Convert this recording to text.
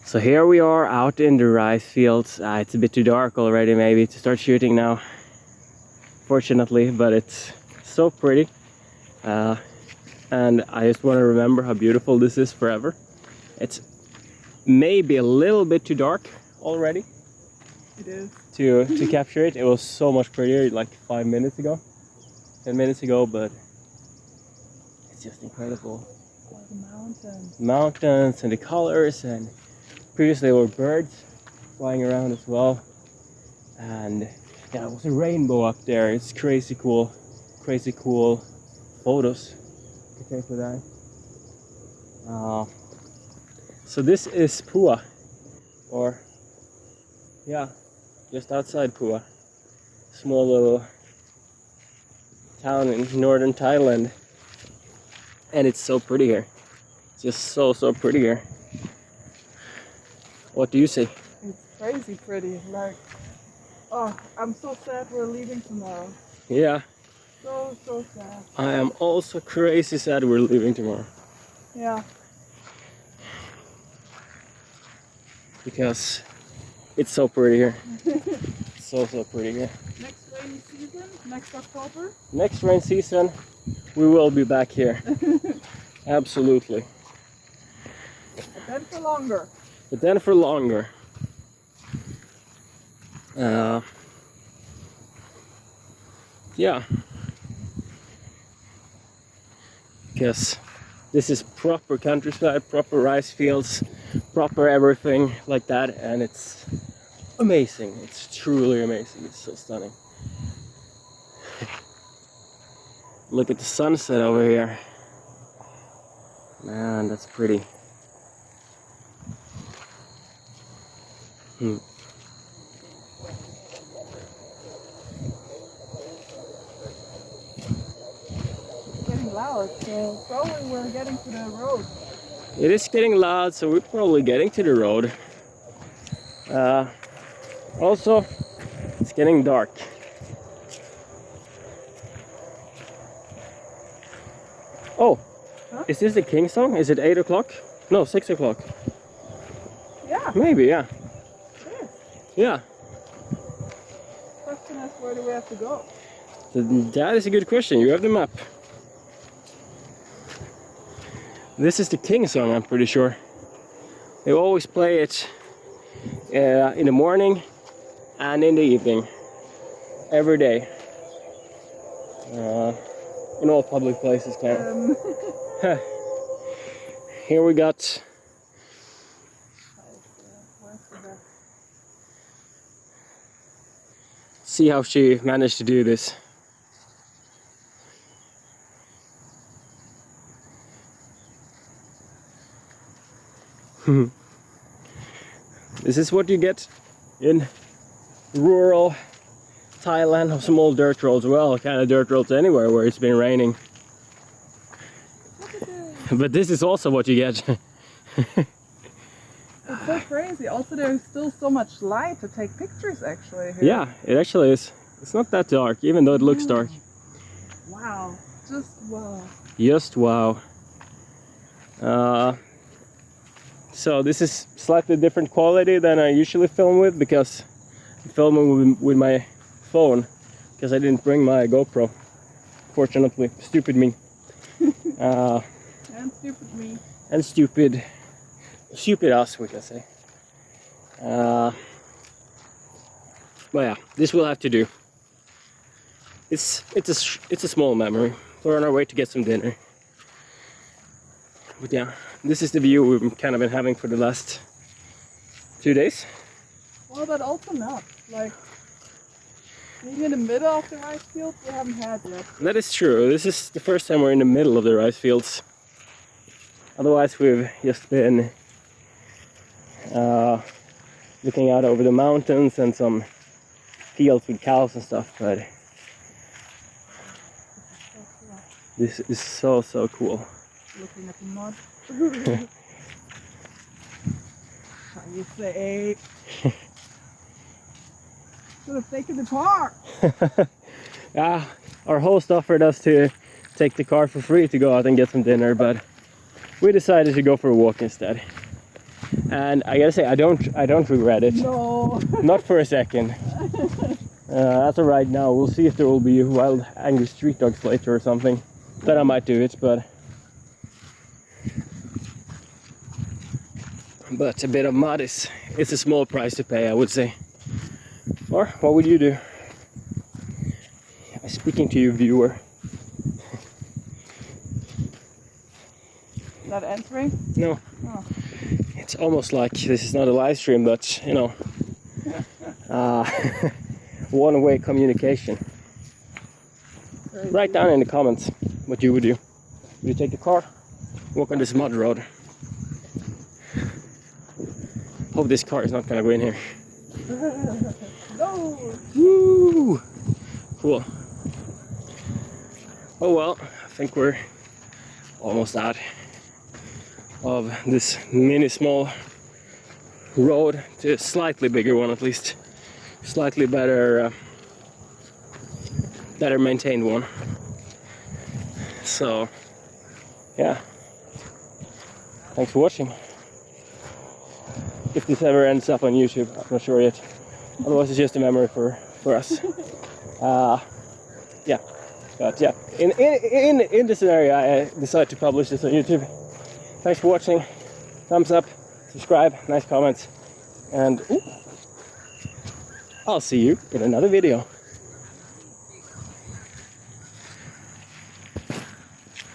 So here we are out in the rice fields. It's a bit too dark already maybe to start shooting now, fortunately, but it's so pretty. And I just want to remember how beautiful this is forever. It's maybe a little bit too dark already. It is. To capture it. It was so much prettier like 5 minutes ago, 10 minutes ago, but it's just incredible. Oh, the mountains. Mountains and the colors, and previously there were birds flying around as well. And yeah, there was a rainbow up there. It's crazy cool photos to take with that. So this is Pua, or yeah, just outside Pua, small little town in northern Thailand, and it's so pretty here. It's just so pretty here. What do you say? It's crazy pretty. Like, oh, I'm so sad we're leaving tomorrow. Yeah. So sad. I am also crazy sad we're leaving tomorrow. Yeah. Because it's so pretty here. so pretty here. Next rainy season, next October. Next rain season, we will be back here. Absolutely. But then for longer. But then for longer. Yeah. Because this is proper countryside, proper rice fields, proper everything like that, and it's amazing. It's truly amazing. It's so stunning. Look at the sunset over here. Man, that's pretty. Getting loud, so probably we're getting to the road. It is getting loud, so we're probably getting to the road. Also, it's getting dark. Oh, huh? Is this the King song? Is it 8 o'clock? No, 6 o'clock. Yeah. Maybe, yeah. It is. Yeah. Question is, where do we have to go? That is a good question. You have the map. This is the King song, I'm pretty sure. They always play it in the morning and in the evening. Every day. In all public places, kind of. Here we got... See how she managed to do this. This is what you get in rural Thailand, small dirt roads. Well, kind of dirt roads anywhere where it's been raining. But this is also what you get. It's so crazy. Also, there's still so much light to take pictures actually here. Yeah, it actually is. It's not that dark, even though it looks dark. Wow. Just wow. Just wow. So this is slightly different quality than I usually film with, because I'm filming with my phone, because I didn't bring my GoPro. Fortunately, stupid me. And stupid me. And stupid us, we can say. But yeah, this will have to do. It's a small memory. We're on our way to get some dinner. But yeah, this is the view we've kind of been having for the last 2 days. Well, but also not. Like, being in the middle of the rice field, we haven't had yet. That is true. This is the first time we're in the middle of the rice fields. Otherwise, we've just been looking out over the mountains and some fields with cows and stuff, but this is so cool. Looking at the mud. How you say? Should have taken the car. Yeah, our host offered us to take the car for free to go out and get some dinner, but we decided to go for a walk instead. And I gotta say, I don't regret it. No. Not for a second. As of right now, we'll see if there will be wild angry street dogs later or something. Then I might do it, but a bit of mud is a small price to pay, I would say. Or what would you do? Speaking to you, viewer. Not entering? No. Oh. It's almost like this is not a live stream, but you know, one-way communication. Write down in the comments what you would do. Would you take the car? Walk on this mud road? Hope this car is not gonna go in here. No! Woo! Cool. Oh well, I think we're almost out of this mini small road to a slightly bigger one, at least. Slightly better maintained one. So yeah, thanks for watching. If this ever ends up on YouTube, I'm not sure yet. Otherwise it's just a memory for us. Yeah, but yeah, in this scenario I decided to publish this on YouTube. Thanks for watching. Thumbs up, subscribe, nice comments, and I'll see you in another video.